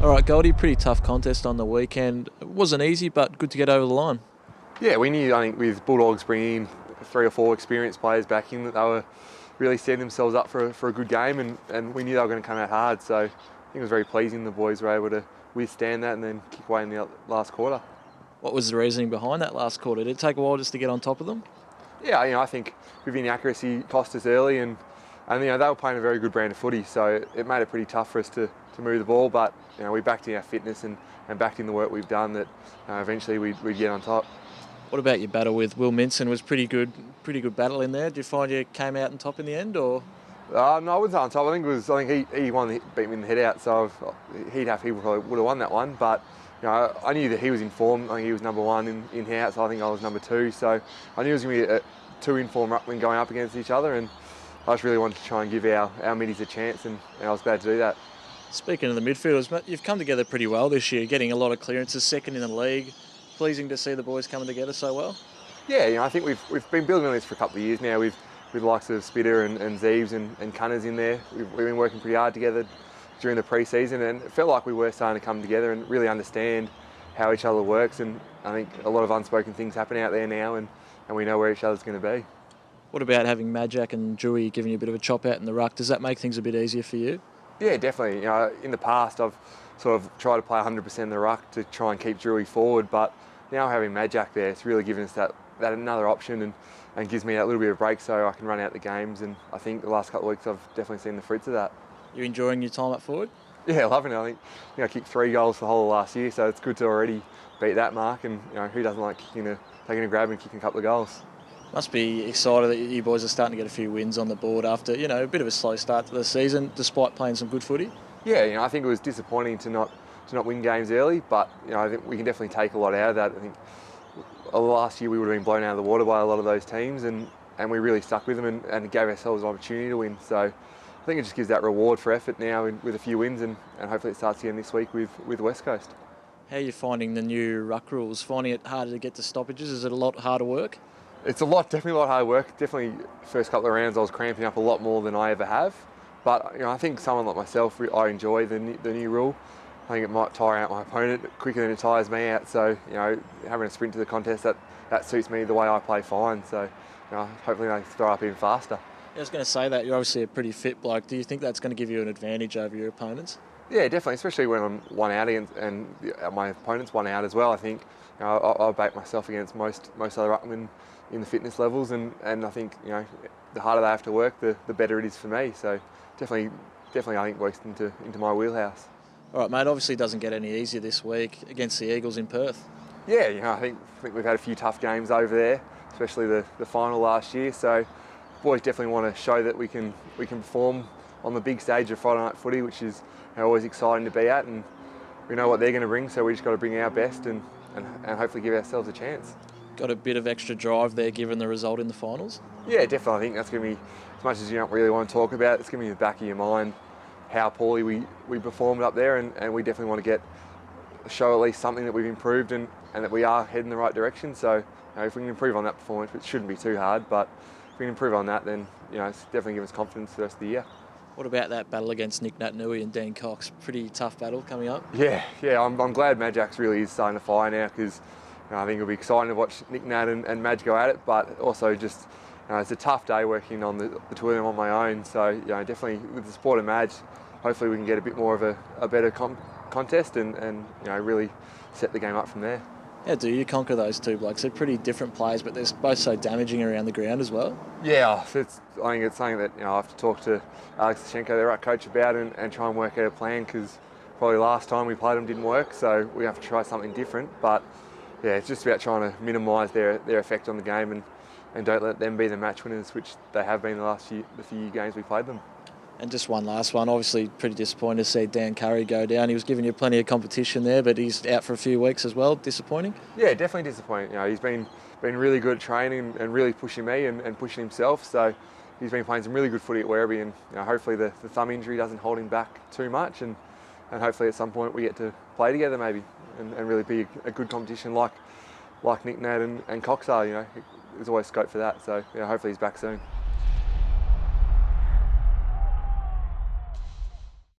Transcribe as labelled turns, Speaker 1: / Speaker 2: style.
Speaker 1: All right, Goldie, pretty tough contest on the weekend. It wasn't easy, but good to get over the line.
Speaker 2: Yeah, we knew, I think, with Bulldogs bringing 3 or 4 experienced players back in, that they were really setting themselves up for a good game, and we knew they were going to come out hard. So I think it was very pleasing the boys were able to withstand that and then kick away in the last quarter.
Speaker 1: What was the reasoning behind that last quarter? Did it take a while just to get on top of them?
Speaker 2: Yeah, I think with inaccuracy cost us early, and they were playing a very good brand of footy, so it made it pretty tough for us to move the ball. But we backed in our fitness and backed in the work we've done, that eventually we'd get on top.
Speaker 1: What about your battle with Will Minson? Was pretty good battle in there. Did you find you came out on top in the end, or?
Speaker 2: No, I wasn't on top. I think he won, beat me in the head out, so he probably would have won that one. But I knew that he was in form. I think he was number one in house. I think I was number two. So I knew it was going to be two in-form ruckmen going up against each other, and I just really wanted to try and give our middies a chance, and I was glad to do that.
Speaker 1: Speaking of the midfielders, you've come together pretty well this year, getting a lot of clearances, second in the league. Pleasing to see the boys coming together so well.
Speaker 2: Yeah, I think we've been building on this for a couple of years now. With the likes of Spitter and Zeeves and Cunners in there. We've been working pretty hard together during the pre-season, and it felt like we were starting to come together and really understand how each other works. And I think a lot of unspoken things happen out there now, and we know where each other's going to be.
Speaker 1: What about having Majak and Dewey giving you a bit of a chop out in the ruck? Does that make things a bit easier for you?
Speaker 2: Yeah, definitely. In the past, I've sort of tried to play 100% in the ruck to try and keep Dewey forward, but now having Majak there, it's really given us that another option, and gives me that little bit of break so I can run out the games. And I think the last couple of weeks I've definitely seen the fruits of that.
Speaker 1: You enjoying your time up forward?
Speaker 2: Yeah, loving it. I think I kicked 3 goals for the whole of last year, so it's good to already beat that mark. And who doesn't like taking a grab and kicking a couple of goals?
Speaker 1: Must be excited that you boys are starting to get a few wins on the board after a bit of a slow start to the season, despite playing some good footy.
Speaker 2: Yeah, I think it was disappointing to not win games early, but I think we can definitely take a lot out of that. I think last year we would have been blown out of the water by a lot of those teams, and we really stuck with them and gave ourselves an opportunity to win. So I think it just gives that reward for effort now with a few wins, and hopefully it starts again this week with West Coast.
Speaker 1: How are you finding the new ruck rules? Finding it harder to get to stoppages? Is it a lot harder work?
Speaker 2: It's definitely a lot harder work. Definitely first couple of rounds I was cramping up a lot more than I ever have. But I think someone like myself, I enjoy the new rule. I think it might tire out my opponent quicker than it tires me out. So having a sprint to the contest, that suits me the way I play fine. So hopefully they throw up even faster.
Speaker 1: I was going to say that you're obviously a pretty fit bloke. Do you think that's going to give you an advantage over your opponents?
Speaker 2: Yeah, definitely, especially when I'm one out and my opponent's one out as well. I think I'll bait myself against most other ruckmen in the fitness levels, and I think the harder they have to work, the better it is for me. So definitely I think works into my wheelhouse.
Speaker 1: All right, mate. Obviously, it doesn't get any easier this week against the Eagles in Perth.
Speaker 2: Yeah, I think we've had a few tough games over there, especially the final last year. So boys definitely want to show that we can perform on the big stage of Friday night footy, which is always exciting to be at, and we know what they're going to bring. So we just got to bring our best and hopefully give ourselves a chance.
Speaker 1: Got a bit of extra drive there, given the result in the finals.
Speaker 2: Yeah, definitely. I think that's going to be, as much as you don't really want to talk about it, it's going to be in the back of your mind how poorly we performed up there, and we definitely want to show at least something that we've improved and that we are heading in the right direction. So if we can improve on that performance, which shouldn't be too hard, but if we can improve on that, then it's definitely give us confidence the rest of the year.
Speaker 1: What about that battle against Nick Naitanui and Dean Cox? Pretty tough battle coming up.
Speaker 2: Yeah, I'm glad Majak's really is starting to fire now, because I think it'll be exciting to watch Nick Nat and Madge go at it, but also just it's a tough day working on the two of them on my own. So definitely with the support of Madge, hopefully we can get a bit more of a better contest and really set the game up from there.
Speaker 1: How do you conquer those two blokes? They're pretty different players, but they're both so damaging around the ground as well.
Speaker 2: Yeah, I think it's something that I have to talk to Alex Tichenko, the ruck coach, about and try and work out a plan, because probably last time we played them didn't work, so we have to try something different. But yeah, it's just about trying to minimise their effect on the game and don't let them be the match winners, which they have been the few games we played them.
Speaker 1: And just one last one, obviously pretty disappointed to see Dan Curry go down. He was giving you plenty of competition there, but he's out for a few weeks as well. Disappointing?
Speaker 2: Yeah, definitely disappointing. He's been really good at training and really pushing me and pushing himself. So he's been playing some really good footy at Werribee, and hopefully the thumb injury doesn't hold him back too much, and hopefully at some point we get to play together maybe and really be a good competition like Nick Nat and Cox are. There's always scope for that. So hopefully he's back soon.